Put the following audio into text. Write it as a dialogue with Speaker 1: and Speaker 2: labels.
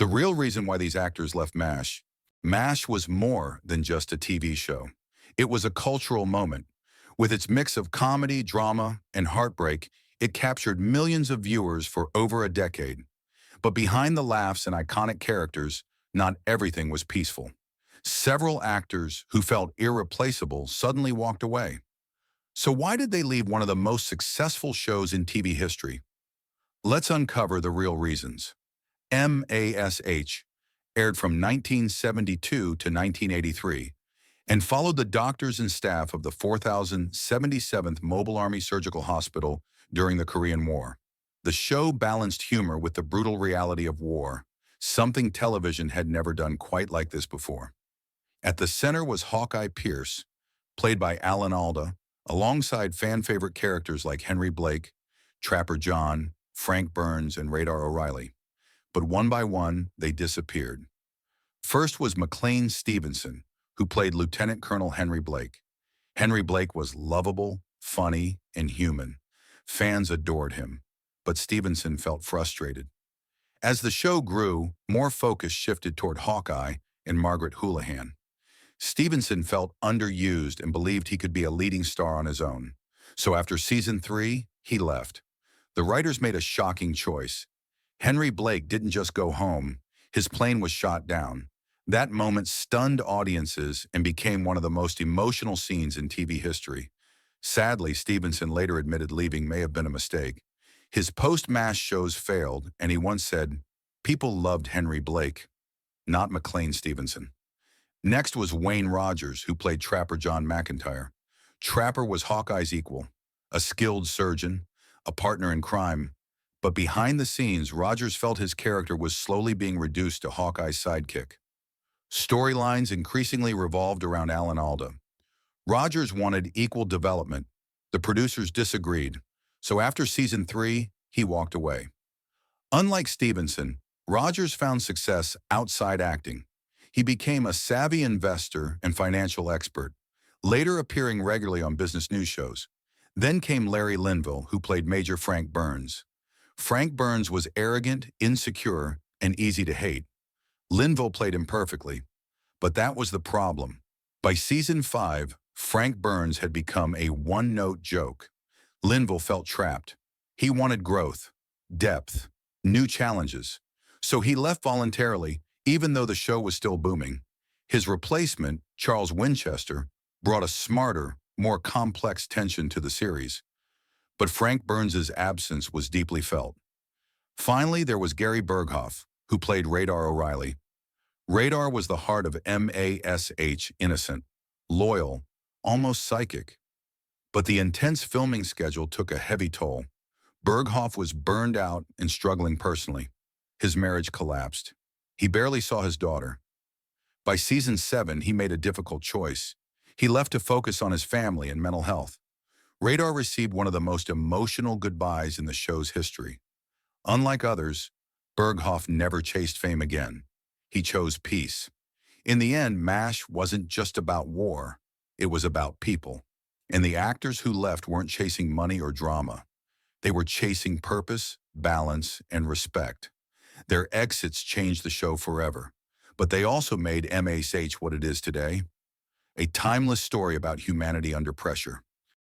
Speaker 1: The real reason why these actors left MASH was more than just a TV show. It was a cultural moment. With its mix of comedy, drama, and heartbreak, it captured millions of viewers for over a decade. But behind the laughs and iconic characters, not everything was peaceful. Several actors who felt irreplaceable suddenly walked away. So why did they leave one of the most successful shows in TV history? Let's uncover the real reasons. MASH aired from 1972 to 1983 and followed the doctors and staff of the 4077th Mobile Army Surgical Hospital during the Korean War. The show balanced humor with the brutal reality of war, something television had never done quite like this before. At the center was Hawkeye Pierce, played by Alan Alda, alongside fan-favorite characters like Henry Blake, Trapper John, Frank Burns, and Radar O'Reilly. But one by one, they disappeared. First was McLean Stevenson, who played Lieutenant Colonel Henry Blake. Henry Blake was lovable, funny, and human. Fans adored him, but Stevenson felt frustrated. As the show grew, more focus shifted toward Hawkeye and Margaret Houlihan. Stevenson felt underused and believed he could be a leading star on his own. So after season 3, he left. The writers made a shocking choice. Henry Blake didn't just go home, his plane was shot down. That moment stunned audiences and became one of the most emotional scenes in TV history. Sadly, Stevenson later admitted leaving may have been a mistake. His post-MASH shows failed, and he once said, "People loved Henry Blake, not McLean Stevenson." Next was Wayne Rogers, who played Trapper John McIntyre. Trapper was Hawkeye's equal, a skilled surgeon, a partner in crime. But behind the scenes, Rogers felt his character was slowly being reduced to Hawkeye's sidekick. Storylines increasingly revolved around Alan Alda. Rogers wanted equal development. The producers disagreed. So after season 3, he walked away. Unlike Stevenson, Rogers found success outside acting. He became a savvy investor and financial expert, later appearing regularly on business news shows. Then came Larry Linville, who played Major Frank Burns. Frank Burns was arrogant, insecure, and easy to hate. Linville played him perfectly. But that was the problem. By season 5, Frank Burns had become a one-note joke. Linville felt trapped. He wanted growth, depth, new challenges. So he left voluntarily, even though the show was still booming. His replacement, Charles Winchester, brought a smarter, more complex tension to the series. But Frank Burns' absence was deeply felt. Finally, there was Gary Berghoff, who played Radar O'Reilly. Radar was the heart of MASH, innocent, loyal, almost psychic. But the intense filming schedule took a heavy toll. Berghoff was burned out and struggling personally. His marriage collapsed. He barely saw his daughter. By season 7, he made a difficult choice. He left to focus on his family and mental health. Radar received one of the most emotional goodbyes in the show's history. Unlike others, Berghoff never chased fame again. He chose peace. In the end, MASH wasn't just about war. It was about people. And the actors who left weren't chasing money or drama. They were chasing purpose, balance, and respect. Their exits changed the show forever. But they also made MASH what it is today. A timeless story about humanity under pressure.